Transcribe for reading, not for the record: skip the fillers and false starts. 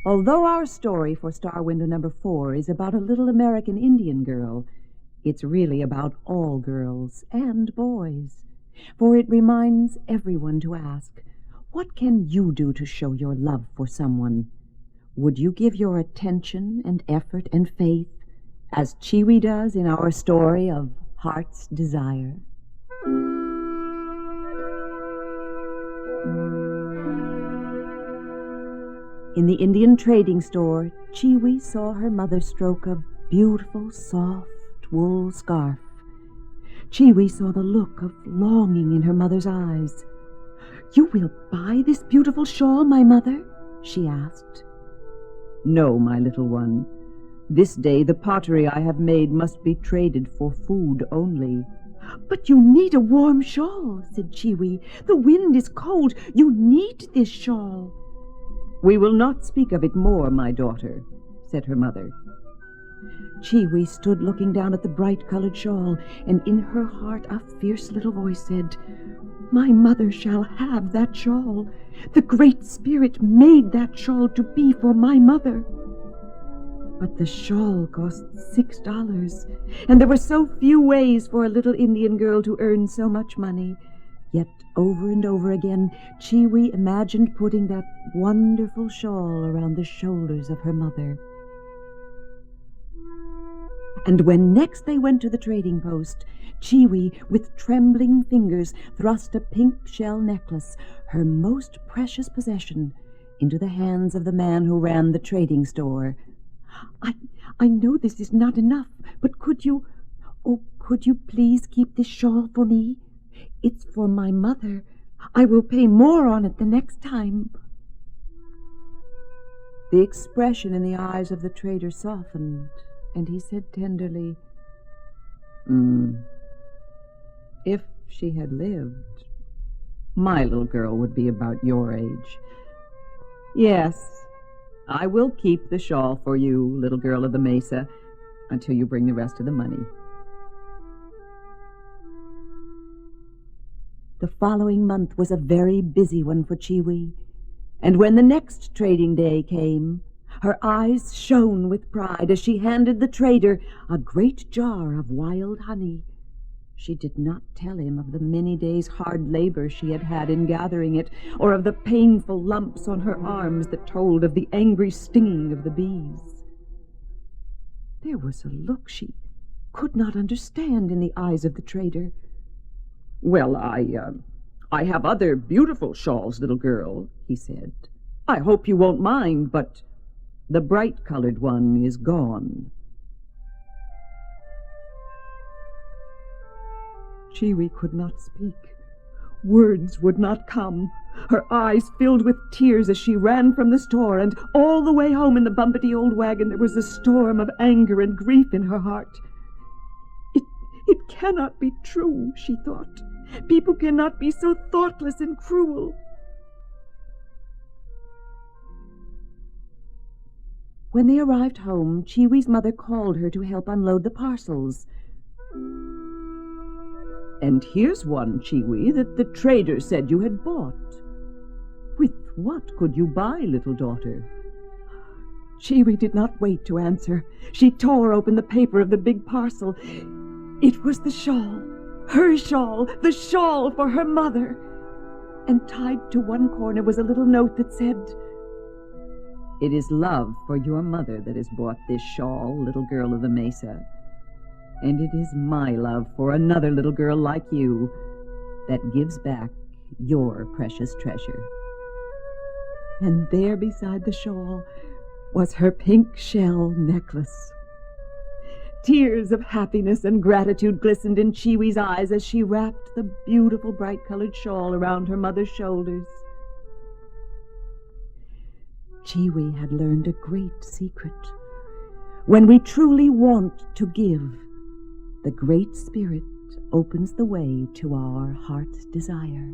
Although our story for Star Window number 4 is about a little American Indian girl, it's really about all girls and boys, for it reminds everyone to ask, what can you do to show your love for someone? Would you give your attention and effort and faith as Chiwi does in our story of Heart's Desire? In the Indian trading store, Chiwi saw her mother stroke a beautiful, soft wool scarf. Chiwi saw the look of longing in her mother's eyes. "You will buy this beautiful shawl, my mother?" she asked. "No, my little one. This day the pottery I have made must be traded for food only." "But you need a warm shawl," said Chiwi. "The wind is cold. You need this shawl." "We will not speak of it more, my daughter," said her mother. Chiwi stood looking down at the bright-colored shawl, and in her heart a fierce little voice said, "My mother shall have that shawl. The Great Spirit made that shawl to be for my mother." But the shawl cost $6, and there were so few ways for a little Indian girl to earn so much money. Yet over and over again, Chiwi imagined putting that wonderful shawl around the shoulders of her mother. And when next they went to the trading post, Chiwi, with trembling fingers, thrust a pink shell necklace, her most precious possession, into the hands of the man who ran the trading store. I know this is not enough, but could you please keep this shawl for me? It's for my mother. I will pay more on it the next time." The expression in the eyes of the trader softened, and he said tenderly, If she had lived, my little girl would be about your age. Yes, I will keep the shawl for you, little girl of the mesa, until you bring the rest of the money." The following month was a very busy one for Chiwi, and when the next trading day came, her eyes shone with pride as she handed the trader a great jar of wild honey. She did not tell him of the many days' hard labor she had had in gathering it, or of the painful lumps on her arms that told of the angry stinging of the bees. There was a look she could not understand in the eyes of the trader. "Well, I have other beautiful shawls, little girl," he said. "I hope you won't mind, but the bright-colored one is gone." Chiwi could not speak. Words would not come. Her eyes filled with tears as she ran from the store, and all the way home in the bumpety old wagon there was a storm of anger and grief in her heart. It cannot be true, she thought. People cannot be so thoughtless and cruel. When they arrived home, Chiwi's mother called her to help unload the parcels. "And here's one, Chiwi, that the trader said you had bought. With what could you buy, little daughter?" Chiwi did not wait to answer. She tore open the paper of the big parcel. It was the shawl, her shawl, the shawl for her mother. And tied to one corner was a little note that said, "It is love for your mother that has bought this shawl, little girl of the mesa. And it is my love for another little girl like you that gives back your precious treasure." And there beside the shawl was her pink shell necklace. Tears of happiness and gratitude glistened in Chiwi's eyes as she wrapped the beautiful bright-colored shawl around her mother's shoulders. Chiwi had learned a great secret. When we truly want to give, the Great Spirit opens the way to our heart's desire.